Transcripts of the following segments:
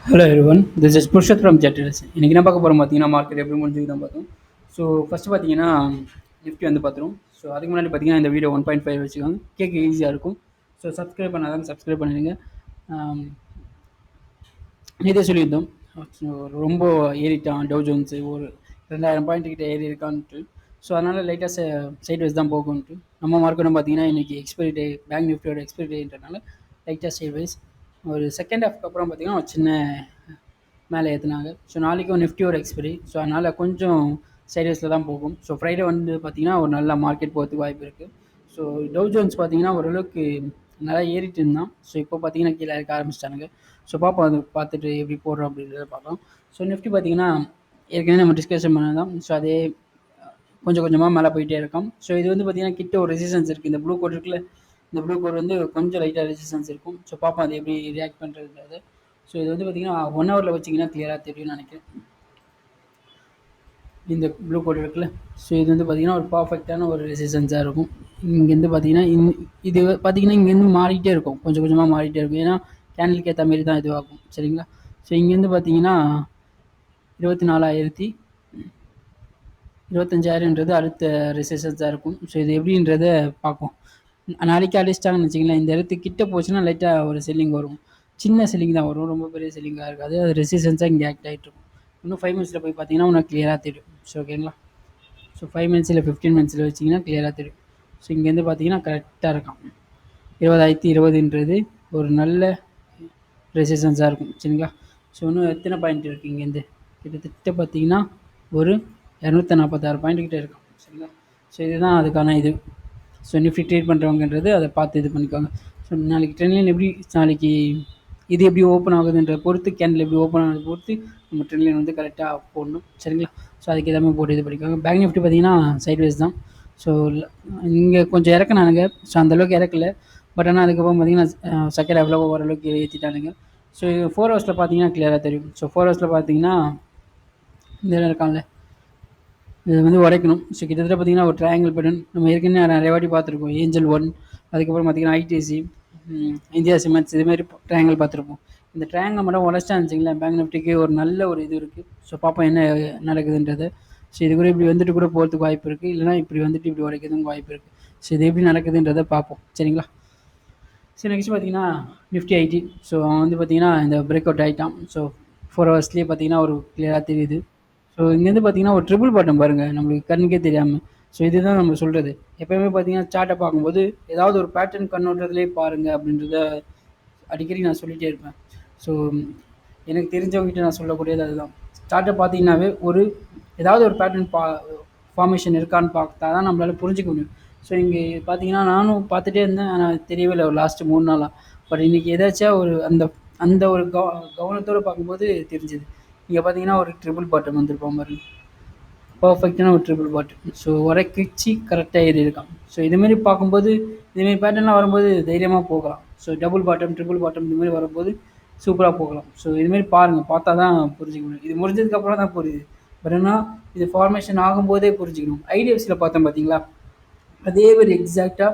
Hello everyone, this is Purushath from ஜெட்டல்ஸ். இன்றைக்கி என்ன பார்க்க போகிறோம் பார்த்தீங்கன்னா, மார்க்கெட் எப்படி முடிஞ்சுக்கு தான் பார்த்தோம். ஸோ ஃபஸ்ட்டு பார்த்தீங்கன்னா நிஃப்டி வந்து பார்த்துரும். ஸோ அதுக்கு முன்னாடி பார்த்தீங்கன்னா இந்த வீடியோ 1.5 வச்சுக்கோங்க, கேட்க ஈஸியாக இருக்கும். ஸோ சப்ஸ்கிரைப் பண்ணாதாங்க சப்ஸ்கிரைப் பண்ணிடுங்க. இதே சொல்லியிருந்தோம். ஸோ ரொம்ப ஏறிட்டான் டவ் ஜோன்ஸு, ஒரு 2000 பாயிண்ட் கிட்ட ஏறி இருக்கான்ட்டு. ஸோ அதனால் லைட்டாக சைட் வைஸ் தான் போகும்ட்டு. நம்ம மார்க்கெட்டும் பார்த்தீங்கன்னா இன்றைக்கி எக்ஸ்பைரி டே, பேங்க் நிஃப்டியோட எக்ஸ்பைரி டேன்றனால லைட்டாக சைட் வைஸ். ஒரு செகண்ட் ஹாஃப்க்கு அப்புறம் பார்த்தீங்கன்னா ஒரு சின்ன மேலே ஏற்றுனாங்க. ஸோ நாளைக்கும் நிஃப்டியோட எக்ஸ்பைரி, ஸோ அதனால் கொஞ்சம் சைட்வேஸில் தான் போகும். ஸோ ஃப்ரைடே வந்து பார்த்திங்கன்னா ஒரு நல்ல மார்க்கெட் போகிறதுக்கு வாய்ப்பு இருக்குது. ஸோ டவ் ஜோன்ஸ் பார்த்திங்கன்னா ஓரளவுக்கு நல்லா ஏறிட்டு இருந்தான். ஸோ இப்போ பார்த்திங்கன்னா கீழே இருக்க ஆரம்பிச்சிட்டானுங்க. ஸோ பார்ப்போம், அது பார்த்துட்டு எப்படி போடுறோம் அப்படின்றத பார்க்கலாம். ஸோ நிஃப்டி பார்த்திங்கன்னா ஏற்கனவே நம்ம டிஸ்கஷன் பண்ணதான். ஸோ அதே கொஞ்சம் கொஞ்சமாக மேலே போயிட்டே இருக்கும். ஸோ இது வந்து பார்த்திங்கன்னா கிட்ட ஒரு ரெசிஸ்டன்ஸ் இருக்குது. இந்த ப்ளூ கோட் இருக்குல்ல, இந்த ப்ளூ கோட் வந்து கொஞ்சம் லைட்டாக ரெசிஸ்டன்ஸ் இருக்கும். ஸோ பார்ப்போம் அது எப்படி ரியாக்ட் பண்ணுறது. ஸோ இது வந்து பார்த்திங்கன்னா 1 ஹவரில் வச்சிங்கன்னா கிளியராக தெரியும்னு நினைக்கிறேன். இந்த ப்ளூ கோட் இருக்குல்ல, ஸோ இது வந்து பார்த்திங்கன்னா ஒரு பர்ஃபெக்டான ஒரு ரெசிஸ்டன்ஸாக இருக்கும். இங்கேருந்து பார்த்திங்கன்னா இது பார்த்திங்கன்னா இங்கேருந்து மாறிட்டே இருக்கும், கொஞ்சம் கொஞ்சமாக மாறிட்டே இருக்கும். ஏன்னா கேண்டலுக்கு ஏற்ற மாரி தான் இதுவாகும். சரிங்களா? ஸோ இங்கேருந்து பார்த்திங்கன்னா 24,025ன்றது அடுத்த ரெசிஸ்டன்ஸாக இருக்கும். ஸோ இது எப்படின்றத பார்ப்போம். நாளைக்கு அடிச்சிட்டாங்கன்னு வச்சிங்களேன், இந்த இடத்துக்கு கிட்ட போச்சுன்னா லைட்டாக ஒரு செல்லிங் வரும். சின்ன செல்லிங் தான் வரும், ரொம்ப பெரிய செல்லிங்காக இருக்காது. அது ரெசிஸ்டன்ஸாக இங்கே ஆக்ட் ஆகிட்டு இருக்கும். இன்னும் 5 மினிட்ஸில் போய் பார்த்தீங்கன்னா உனக்கு கிளியராக தெரியும். ஸோ ஓகேங்களா? ஸோ 5 மினிட்ஸ் இல்லை 15 மினிட்ஸில் வச்சிங்கன்னா கிளியராக தெரியும். ஸோ இங்கேருந்து பார்த்தீங்கன்னா கரெக்டாக இருக்கும். 20,020ன்றது ஒரு நல்ல ரெசிஸ்டன்ஸாக இருக்கும். சரிங்களா? ஸோ இன்னும் எத்தனை பாயிண்ட் இருக்குது இங்கேருந்து? கிட்டத்தட்ட பார்த்தீங்கன்னா ஒரு 246 பாயிண்ட் கிட்டே இருக்கும். சரிங்களா? ஸோ இதுதான் அதுக்கான இது. ஸோ நிஃப்டி ட்ரேட் பண்ணுறவங்கன்றது அதை பார்த்து இது பண்ணிக்கோங்க. ஸோ நாளைக்கு ட்ரெண்ட் எப்படி, நாளைக்கு இது எப்படி ஓப்பன் ஆகுதுன்ற பொறுத்து, கேண்டில் எப்படி ஓப்பன் ஆகுது பொறுத்து நம்ம ட்ரெண்ட் லைன் வந்து கரெக்டாக போடணும். சரிங்களா? ஸோ அதுக்கு எல்லாமே போட்டு இது பண்ணிக்கோங்க. பேங்க் நிஃப்டி பார்த்தீங்கன்னா சைட்வேஸ் தான். ஸோ இங்கே கொஞ்சம் இறக்குனானுங்க. ஸோ அந்தளவுக்கு இறக்கல. பட் ஆனால் அதுக்கப்புறம் பார்த்தீங்கன்னா செகண்ட் ஹாஃபில் ஓரளவுக்கு ஏற்றிட்டானுங்க. ஸோ 4 ஹவர்ஸில் பார்த்தீங்கன்னா கிளியராக தெரியும். ஸோ 4 ஹவர்ஸில் பார்த்தீங்கன்னா இந்த இடம் இருக்காங்கல்ல, இது வந்து உடைக்கணும். ஸோ கிட்டத்தட்ட பார்த்திங்கன்னா ஒரு ட்ரையாங்கிள் பேட்டர்ன் நம்ம ஏற்கனவே நிறைய வாட்டி பார்த்துருக்கோம். ஏஞ்சல் 1, அதுக்கப்புறம் பார்த்திங்கன்னா ஐடிசி, இந்தியா சிமெண்ட்ஸ், இதுமாரி ட்ரையாங்கிள் பார்த்துருப்போம். இந்த ட்ரையாங்கிள் மட்டும் உடச்சிட்டா இருந்துச்சிங்களேன், பேங்க் நிஃப்டிக்கு ஒரு நல்ல ஒரு இது இருக்குது. ஸோ பார்ப்போம் என்ன நடக்குதுன்றது. ஸோ இது கூட இப்படி வந்துட்டு கூட போகிறதுக்கு வாய்ப்பு இருக்குது, இல்லைனா இப்படி வந்துட்டு இப்படி உடைக்கிறதுக்கு வாய்ப்பு இருக்குது. ஸோ இது எப்படி நடக்குதுன்றதை பார்ப்போம். சரிங்களா? ஸோ நெக்ஸ்ட் பார்த்திங்கன்னா நிஃப்டி ஐடி. ஸோ அவன் வந்து பார்த்திங்கன்னா இந்த பிரேக் அவுட் ஆகிட்டான். ஸோ 4 ஹவர்ஸ்லேயே பார்த்திங்கன்னா ஒரு கிளியராக தெரியுது. ஸோ இங்கேருந்து பார்த்தீங்கன்னா ஒரு ட்ரிபிள் பாட்டம் பாருங்கள், நம்மளுக்கு கண்ணுக்கே தெரியாமல். ஸோ இதுதான் நம்ம சொல்கிறது. எப்போயுமே பார்த்தீங்கன்னா சார்ட்டை பார்க்கும்போது ஏதாவது ஒரு பேட்டர்ன் கண்ணோட்டத்திலே பாருங்கள் அப்படின்றத அடிக்கடி நான் சொல்லிகிட்டே இருப்பேன். ஸோ எனக்கு தெரிஞ்சவங்ககிட்ட நான் சொல்லக்கூடியது அதுதான். சார்ட்டை பார்த்தீங்கன்னாவே ஒரு ஏதாவது ஒரு பேட்டர்ன் ஃபார்மேஷன் இருக்கான்னு பார்த்தா தான் நம்மளால் புரிஞ்சிக்க முடியும். ஸோ இங்கே பார்த்தீங்கன்னா நானும் பார்த்துட்டே இருந்தேன், ஆனால் தெரியவே இல்லை ஒரு லாஸ்ட்டு 3 நாளாக. பட் இன்றைக்கி ஏதாச்சும் ஒரு அந்த ஒரு கவனத்தோடு பார்க்கும்போது தெரிஞ்சுது. இங்கே பார்த்தீங்கன்னா ஒரு ட்ரிபிள் பாட்டம் வந்துருப்போம் பாருங்க, பர்ஃபெக்டான ஒரு ட்ரிபிள் பாட்டம். ஸோ உரைக்கிச்சு கரெக்டாக ஏறி இருக்கான். ஸோ இதுமாரி பார்க்கும்போது இதுமாரி பேட்டர்ன்லாம் வரும்போது தைரியமாக போகலாம். So double bottom, triple bottom இதுமாரி வரும்போது சூப்பராக போகலாம். ஸோ இதுமாரி பாருங்கள், பார்த்தா தான் புரிஞ்சிக்க முடியும். இது முடிஞ்சதுக்கப்புறம் தான் புரியுது. பட் ஆனால் இது ஃபார்மேஷன் ஆகும்போதே புரிஞ்சுக்கணும். ஐடிஎஃப்சியில் பார்த்தோம் பார்த்தீங்களா, அதே ஒரு எக்ஸாக்டாக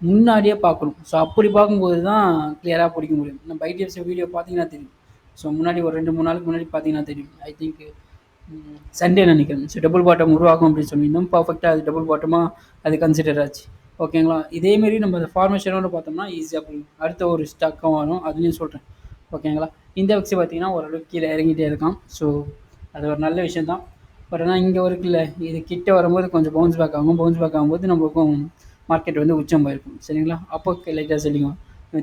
முன்னாடியே பார்க்கணும். ஸோ அப்படி பார்க்கும்போது தான் கிளியராக பிடிக்க முடியும். நம்ம ஐடிஎஃப்சி வீடியோ பார்த்தீங்கன்னா தெரியும். ஸோ முன்னாடி ஒரு 2-3 நாளுக்கு முன்னாடி பார்த்தீங்கன்னா தெரியும். ஐ திங்க் சண்டே நினைக்கிறேன். ஸோ டபுள் பாட்டம் உருவாகும் அப்படின்னு சொல்லியிருந்தோம். பர்ஃபெக்டாக அது டபுள் பாட்டமாக அது கன்சிடர் ஆச்சு. ஓகேங்களா? இதேமாரி நம்ம அந்த ஃபார்மேஷனோடு பார்த்தோம்னா ஈஸியாக புரியும். அடுத்த ஒரு ஸ்டாக்கும் வரும், அதுலேயும் சொல்கிறேன். ஓகேங்களா? இந்த வெக்ஸி பார்த்தீங்கன்னா ஓரளவுக்கு கீழே இறங்கிட்டே இருக்கான். ஸோ அது ஒரு நல்ல விஷயம் தான். பட் ஆனால் இங்கே இருக்குல்ல, இது கிட்ட வரும்போது கொஞ்சம் பவுன்ஸ் பேக் ஆகும். பவுன்ஸ் பேக் ஆகும்போது நம்மளுக்கும் மார்க்கெட் வந்து உச்சம் போயிருக்கும். சரிங்களா? அப்போ லைட்டாக செல்லிங்க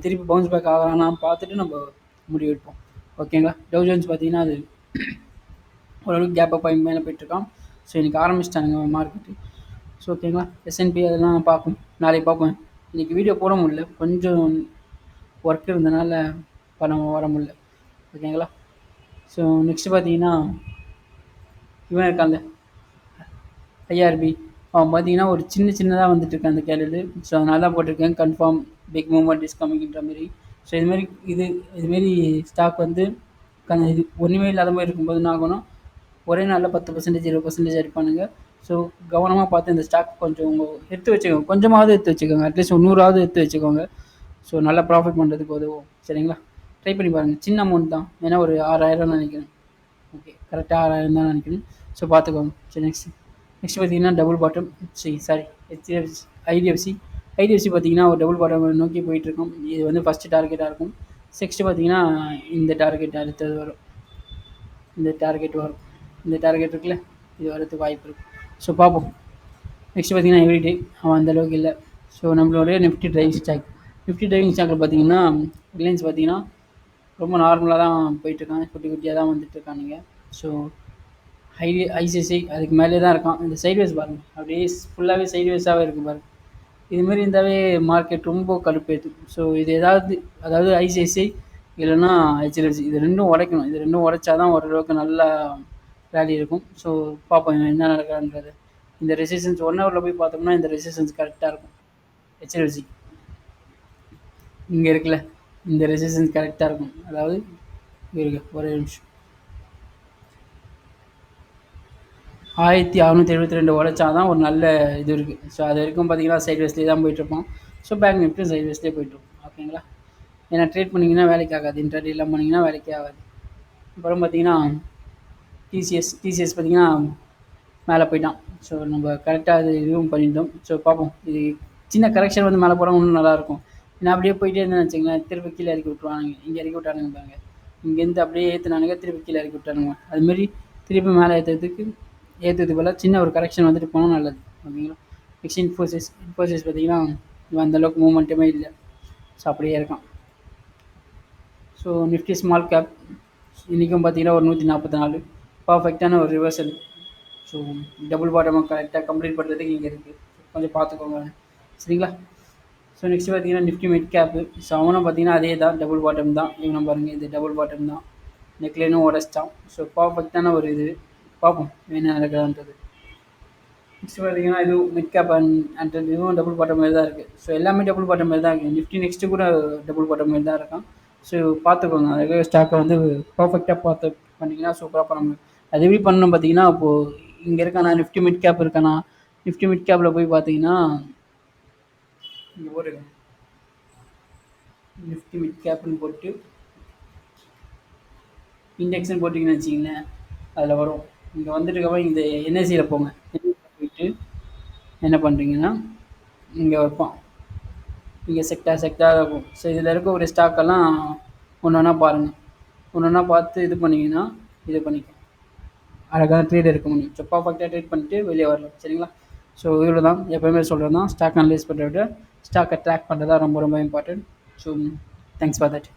திருப்பி பவுன்ஸ் பேக் ஆகலாம்னா பார்த்துட்டு நம்ம முடிவு எடுப்போம். ஓகேங்களா? டவ் ஜோன்ஸ் பார்த்தீங்கன்னா அது ஓரளவுக்கு கேப் அப் ஆகி மேலே போயிட்டுருக்கான். ஸோ இன்றைக்கி ஆரம்பிச்சிட்டானுங்க மார்க்கெட்டு. ஸோ ஓகேங்களா? எஸ்என்பி அதெல்லாம் பார்ப்போம், நாளைக்கு பார்ப்பேன். இன்றைக்கி வீடியோ போட முடியல, கொஞ்சம் ஒர்க் இருந்தனால வர முடியல. ஓகேங்களா? ஸோ நெக்ஸ்ட்டு பார்த்தீங்கன்னா இவன் இருக்கான்ல ஐஆர்பி, அவன் பார்த்தீங்கன்னா ஒரு சின்னதாக வந்துட்டுருக்கேன் அந்த கேண்டில். ஸோ அதனால தான் போட்டிருக்கேன் கன்ஃபார்ம் பிக் மூவ்மெண்ட் இஸ் கம்மிங்கிற மாரி. ஸோ இதுமாரி ஸ்டாக் வந்து இது ஒன்றுமே இல்லாத மாதிரி இருக்கும்போது என்ன ஆகணும், ஒரே நாளில் 10%, 20% அடிப்பானுங்க. ஸோ கவனமாக பார்த்து இந்த ஸ்டாக் கொஞ்சம் எடுத்து வச்சுக்கோங்க, கொஞ்சமாவது எடுத்து வச்சுக்கோங்க, அட்லீஸ்ட் 100ஆவது எடுத்து வச்சுக்கோங்க. ஸோ நல்லா ப்ராஃபிட் பண்ணுறதுக்கு உதவும். சரிங்களா? ட்ரை பண்ணி பாருங்கள். சின்ன அமௌண்ட் தான். ஏன்னா ஒரு 6000 நினைக்கிறேன். ஓகே, கரெக்டாக 6000 தான் நினைக்கிறேன். ஸோ பார்த்துக்கோங்க. சரி, நெக்ஸ்ட் பார்த்தீங்கன்னா டபுள் பாட்டம். சரி, சாரி, ஹெச்டிஎஃப்சி ஐடிஎஃப்சி ஐடிஎஃப்சி பார்த்தீங்கன்னா ஒரு டபுள் பாட்டம் நோக்கி போயிட்டுருக்கோம். இது வந்து ஃபஸ்ட்டு டார்கெட்டாக இருக்கும். நெக்ஸ்ட்டு பார்த்தீங்கன்னா இந்த டார்கெட் அடுத்தது வரும். இந்த டார்கெட் வரும். இந்த டார்கெட் இருக்குல்ல, இது வரதுக்கு வாய்ப்பு இருக்குது. ஸோ பார்ப்போம். நெக்ஸ்ட் பார்த்தீங்கன்னா எவ்ரிடே அவன் அந்தளவுக்கு இல்லை. ஸோ நம்மளுடைய Nifty driving stock. Nifty driving ஸ்டாக்கில் பார்த்தீங்கன்னா ரிலையன்ஸ் பார்த்தீங்கன்னா ரொம்ப நார்மலாக தான் போயிட்டுருக்கான். குட்டி குட்டியாக தான் வந்துட்டுருக்கானுங்க. ஸோ ஐசிஐசிஐ அதுக்கு மேலே தான் இருக்கான். இந்த சைட்வேஸ் பாருங்கள், அப்படியே ஃபுல்லாகவே சைட்வேஸாகவே இருக்குது பாருங்கள். இதுமாரி இருந்தாவே மார்க்கெட் ரொம்ப கடுப்பேற்றும். ஸோ இது அதாவது ஐசிஐசிஐ இல்லைன்னா ஹெச்டிஎஃப்சி இது ரெண்டும் உடைக்கணும். இது ரெண்டும் உடைச்சா தான் ஓரளவுக்கு நல்லா ரேலி இருக்கும். ஸோ பார்ப்போம் என்ன நடக்குதுன்றது. இந்த ரெசிஸ்டன்ஸ் 1 ஹவரில் போய் பார்த்தோம்னா இந்த ரெசிஸ்டன்ஸ் கரெக்டாக இருக்கும். ஹெச்டிஎஃப்சி இங்கே இருக்குல்ல, இந்த ரெசிஸ்டன்ஸ் கரெக்டாக இருக்கும். அதாவது இருக்கு, ஒரே நிமிஷம், 1672 உடைச்சா தான் ஒரு நல்ல இது இருக்குது. ஸோ அது வரைக்கும் பார்த்தீங்கன்னா சைட்வேஸ்லேயே தான் போயிட்டுருப்போம். ஸோ பேங்க் நிஃப்டி சைட்வேஸ்லேயே போயிட்டுருப்போம். ஓகேங்களா? ஏன்னா ட்ரேட் பண்ணிங்கன்னா வேலைக்கு ஆகாது, இன்ட்ராடேலாம் பண்ணிங்கன்னா வேலைக்கே ஆகாது. அப்புறம் பார்த்தீங்கன்னா டிசிஎஸ் பார்த்தீங்கன்னா மேலே போயிட்டான். ஸோ நம்ம கரெக்டாக அது இதுவும் பண்ணிட்டோம். ஸோ பார்ப்போம். இது சின்ன கரெக்ஷன் வந்து மேலே போனால் இன்னும் நல்லாயிருக்கும். ஏன்னா அப்படியே போயிட்டே இருந்தேன்னு வச்சுங்களேன், திருப்பி கீழே இறக்கி விட்ருவானுங்க. இங்கே இறக்கி விட்டானுங்க பாருங்க, இங்கேருந்து அப்படியே ஏற்றுனானுங்க, திருப்பி கீழே இறக்கி விட்டானுங்க. அதுமாரி திருப்பி மேலே ஏற்றுறதுக்கு பதிலாக சின்ன ஒரு கரெக்ஷன் வந்துட்டு போனால் நல்லது. ஓகேங்களா? நெக்ஸ்ட் இன்ஃபோசிஸ் பார்த்தீங்கன்னா இவன் அந்தளவுக்கு மூமெண்ட்டுமே இல்லை. ஸோ அப்படியே இருக்கான். ஸோ நிஃப்டி ஸ்மால் கேப் இன்றைக்கும் பார்த்தீங்கன்னா ஒரு 144 பர்ஃபெக்டான ஒரு ரிவர்சல். ஸோ டபுள் பாட்டமாக கரெக்டாக கம்ப்ளீட் பண்ணுறதுக்கு இங்கே இருக்குது. கொஞ்சம் பார்த்துக்கோங்க, சரிங்களா? ஸோ நெக்ஸ்ட் பார்த்தீங்கன்னா நிஃப்டி மிட் கேப்பு. ஸோ அவனும் பார்த்தீங்கன்னா அதே தான், டபுள் பாட்டம் தான். இவனை பாருங்கள், இது டபுள் பாட்டம் தான். நெக்லைனும் உடச்சிட்டான். ஸோ பர்ஃபெக்டான ஒரு இது. பார்ப்போம் என்ன நடக்குதுன்றது. நெக்ஸ்ட் பார்த்தீங்கன்னா இது மிட் கேப் அண்ட் இதுவும் டபுள் பாட்டம் மாதிரி தான் இருக்குது. ஸோ எல்லாமே டபுள் பாட்டம் மாதிரி தான் இருக்குது. நிஃப்டி நெக்ஸ்ட்டு கூட டபுள் பாட்டம் மாதிரி தான் இருக்கான். ஸோ பார்த்துக்கோங்க, அதுக்காக ஸ்டாக்கை வந்து பர்ஃபெக்டாக பார்த்து பண்ணிங்கன்னா சூப்பராக பண்ண முடியும். அது எப்படி பண்ணணும் பார்த்தீங்கன்னா, இப்போது இங்கே இருக்கானா நிஃப்டி மிட் கேப் இருக்கானா, நிஃப்டி மிட் கேப்பில் போய் பார்த்தீங்கன்னா இங்கே போடுங்க, நிஃப்டி மிட் கேப்னு போட்டு இண்டெக்ஸ்ன்னு போட்டிங்கன்னு வச்சிங்களேன், அதில் வரும். இங்கே வந்துட்டுருக்கப்போ இந்த என்எஸ்சியில் போங்க. போயிட்டு என்ன பண்ணுறீங்கன்னா இங்கே வைப்பான். இங்கே செக்டார் இருக்கும். ஸோ இதில் இருக்க ஒரு ஸ்டாக்கெல்லாம் ஒன்று ஒன்றா பாருங்கள். ஒன்று ஒன்றா பார்த்து இது பண்ணிங்கன்னா இது பண்ணிக்கலாம், அழகான ட்ரேட் எடுக்க முடியும். ஸோ பர்ஃபெக்டாக ட்ரேட் பண்ணிட்டு வெளியே வரலாம், சரிங்களா? ஸோ இவ்வளோ தான். எப்போயுமே சொல்கிறது தான், ஸ்டாக் அனலைஸ் பண்ணுறத விட ஸ்டாக்கை ட்ராக் பண்ணுறது தான் ரொம்ப ரொம்ப important. So thanks for that.